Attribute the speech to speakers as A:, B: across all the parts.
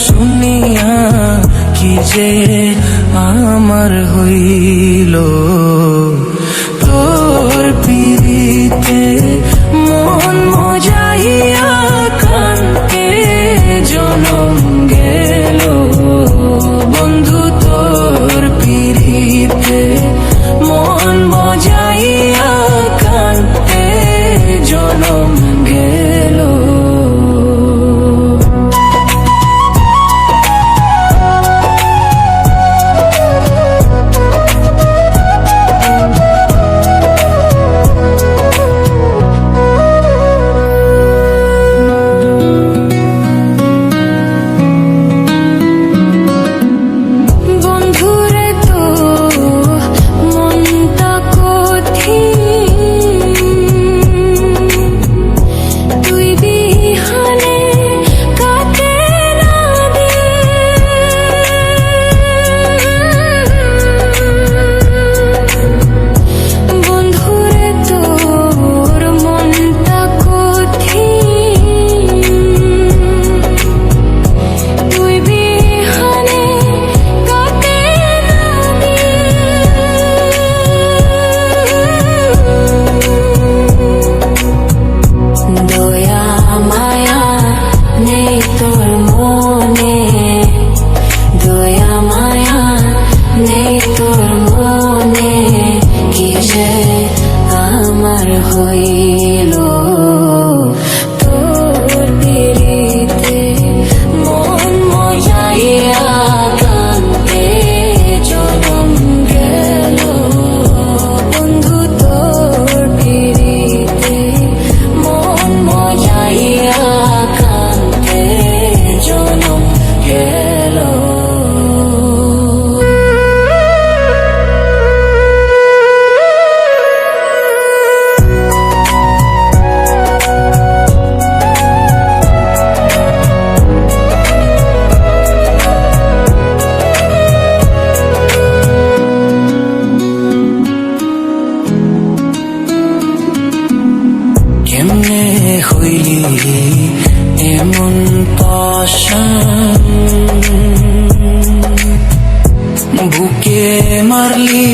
A: শুনিয়া কি যে আমার হইল। তোর পিরিতে মন মজাইয়া কান্তে জনম গেল। বন্ধু তোর পিরিতে মন মজাইয়া কান্তে জনম গেল। হইল তোর পিরিতে মন মজাইয়া কান্তে জনম গেল। বন্ধু তোর পিরিতে মন মজাইয়া কান্তে জনম গেল। কেমনে হইলি এমন পাশান, বুকে মারলি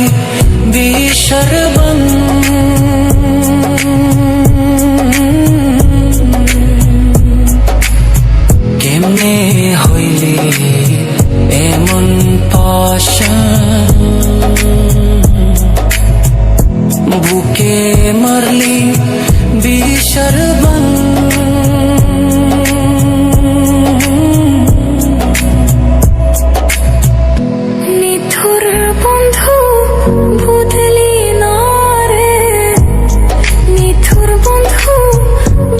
A: বিষের বান। কেমনে হইলি এমন পাশান, বুকে মারলি বিষের বান।
B: নিথুর বন্ধু বুঝলি না রে, নিথুর বন্ধু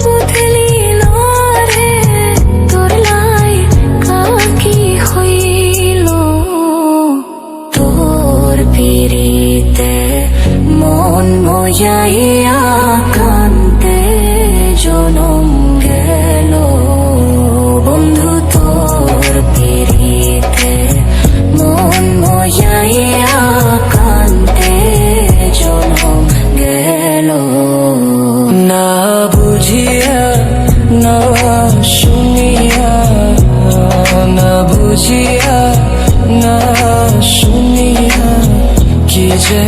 B: বুঝলি না রে, তোর লাই কাকি হইল। তোর পিরিতে মন মজাইয়া কান্তে জনম গেল। বন্ধু তোর পিরিতে মন মজাইয়া কান্তে জনম গেল।
A: না বুঝিয়া না শুনিয়া, না বুঝিয়া না শুনিয়া কি যে